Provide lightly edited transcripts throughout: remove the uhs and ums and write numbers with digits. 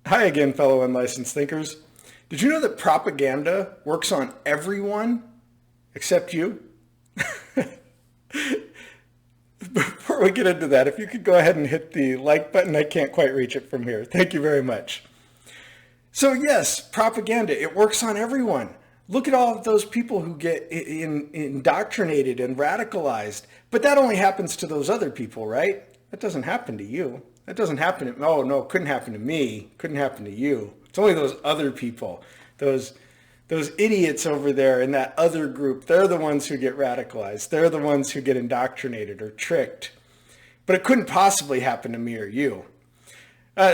Hi again, fellow unlicensed thinkers. Did you know that propaganda works on everyone except you? Before we get into that, if you could go ahead and hit the like button, I can't quite reach it from here. Thank you very much. So yes, propaganda, it works on everyone. Look at all of those people who get indoctrinated and radicalized, but that only happens to those other people, right? That doesn't happen to you. That doesn't happen to, oh no, it couldn't happen to me, couldn't happen to you. It's only those other people, those idiots over there in that other group. They're the ones who get radicalized. They're the ones who get indoctrinated or tricked. But it couldn't possibly happen to me or you.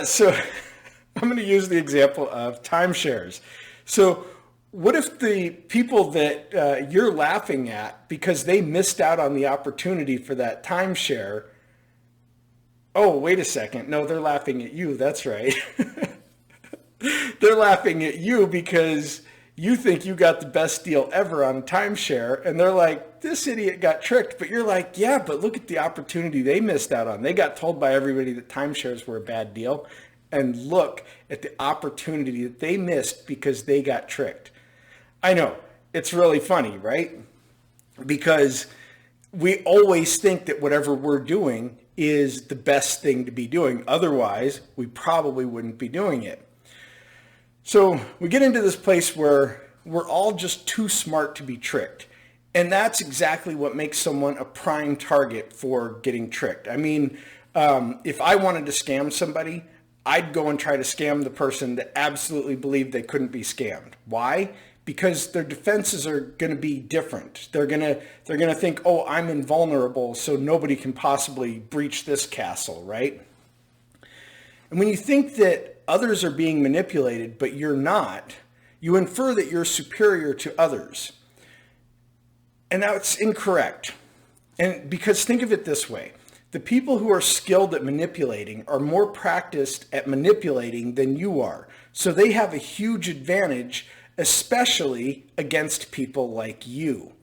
So I'm going to use the example of timeshares. So what if the people that you're laughing at because they missed out on the opportunity for that timeshare? Oh, wait a second. No, they're laughing at you. That's right. They're laughing at you because you think you got the best deal ever on timeshare. And they're like, this idiot got tricked. But you're like, yeah, but look at the opportunity they missed out on. They got told by everybody that timeshares were a bad deal. And look at the opportunity that they missed because they got tricked. I know, it's really funny, right? Because we always think that whatever we're doing is the best thing to be doing. Otherwise, we probably wouldn't be doing it. So we get into this place where we're all just too smart to be tricked. And that's exactly what makes someone a prime target for getting tricked. I mean, if I wanted to scam somebody, I'd go and try to scam the person that absolutely believed they couldn't be scammed. Why? Because their defenses are going to be different. They're going to think, oh, I'm invulnerable, so nobody can possibly breach this castle, right? And when you think that others are being manipulated, but you're not, you infer that you're superior to others. And that's incorrect. And because think of it this way. The people who are skilled at manipulating are more practiced at manipulating than you are. So they have a huge advantage, especially against people like you,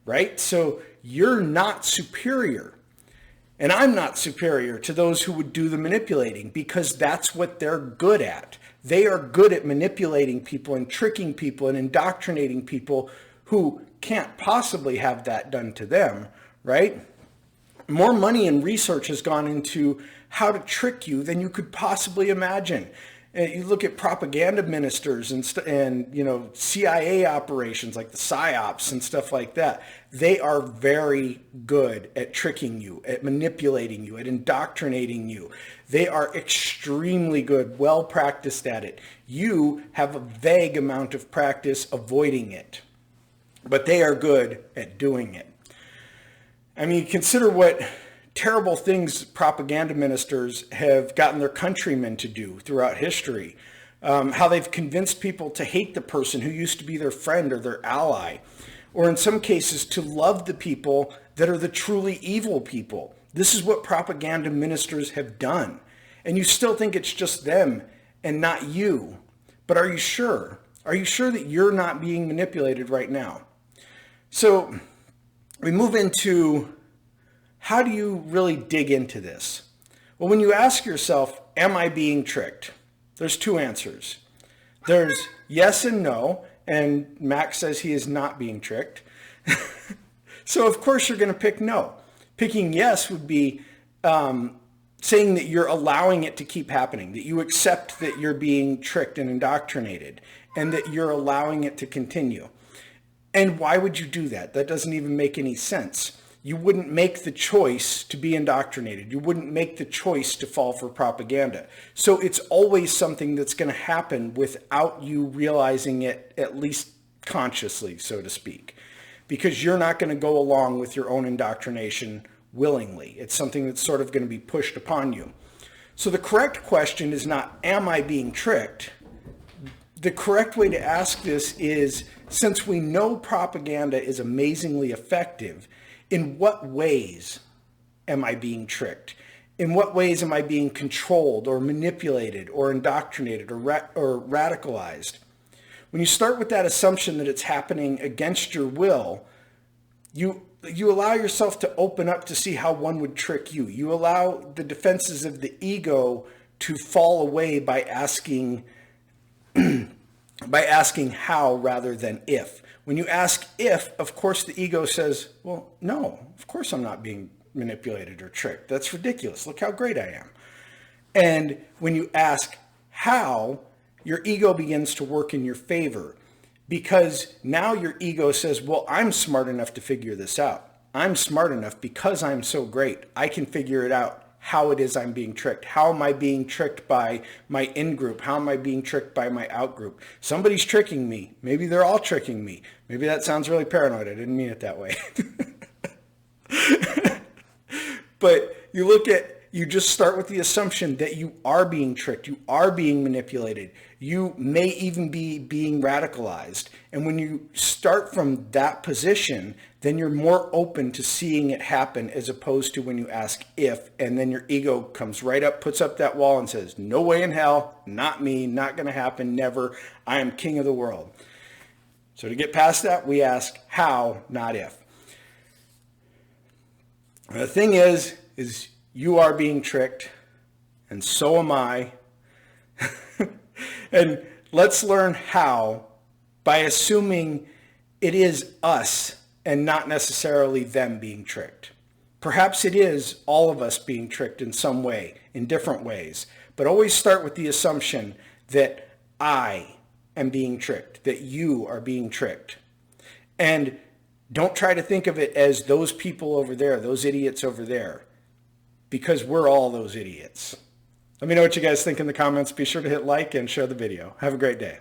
right? So you're not superior. And I'm not superior to those who would do the manipulating because that's what they're good at. They are good at manipulating people and tricking people and indoctrinating people who can't possibly have that done to them, right? More money and research has gone into how to trick you than you could possibly imagine. You look at propaganda ministers and CIA operations like the PSYOPs and stuff like that. They are very good at tricking you, at manipulating you, at indoctrinating you. They are extremely good, well practiced at it. You have a vague amount of practice avoiding it, but they are good at doing it. I mean, consider what terrible things propaganda ministers have gotten their countrymen to do throughout history. How they've convinced people to hate the person who used to be their friend or their ally, or in some cases to love the people that are the truly evil people. This is what propaganda ministers have done. And you still think it's just them and not you. But are you sure? Are you sure that you're not being manipulated right now? So we move into, how do you really dig into this? Well, when you ask yourself, am I being tricked? There's two answers. There's yes and no, and Max says he is not being tricked. So of course you're going to pick no. Picking yes would be saying that you're allowing it to keep happening, that you accept that you're being tricked and indoctrinated, and that you're allowing it to continue. And why would you do that? That doesn't even make any sense. You wouldn't make the choice to be indoctrinated. You wouldn't make the choice to fall for propaganda. So it's always something that's going to happen without you realizing it, at least consciously, so to speak, because you're not going to go along with your own indoctrination willingly. It's something that's sort of going to be pushed upon you. So the correct question is not, am I being tricked? The correct way to ask this is, since we know propaganda is amazingly effective, in what ways am I being tricked? In what ways am I being controlled or manipulated or indoctrinated or radicalized? When you start with that assumption that it's happening against your will, you allow yourself to open up to see how one would trick you. You allow the defenses of the ego to fall away by asking how rather than if. When you ask if, of course the ego says, well, no, of course I'm not being manipulated or tricked. That's ridiculous. Look how great I am. And when you ask how, your ego begins to work in your favor, because now your ego says, well, I'm smart enough to figure this out. I'm smart enough because I'm so great. I can figure it out. How it is I'm being tricked. How am I being tricked by my in-group? How am I being tricked by my out-group? Somebody's tricking me. Maybe they're all tricking me. Maybe that sounds really paranoid. I didn't mean it that way. But you just start with the assumption that you are being tricked. You are being manipulated. You may even be being radicalized. And when you start from that position, then you're more open to seeing it happen, as opposed to when you ask if, and then your ego comes right up, puts up that wall and says, no way in hell, not me, not going to happen, never. I am king of the world. So to get past that, we ask how, not if. And the thing is you are being tricked, and so am I. And let's learn how by assuming it is us and not necessarily them being tricked. Perhaps it is all of us being tricked in some way, in different ways, but always start with the assumption that I am being tricked, that you are being tricked. And don't try to think of it as those people over there, those idiots over there, because we're all those idiots. Let me know what you guys think in the comments. Be sure to hit like and share the video. Have a great day.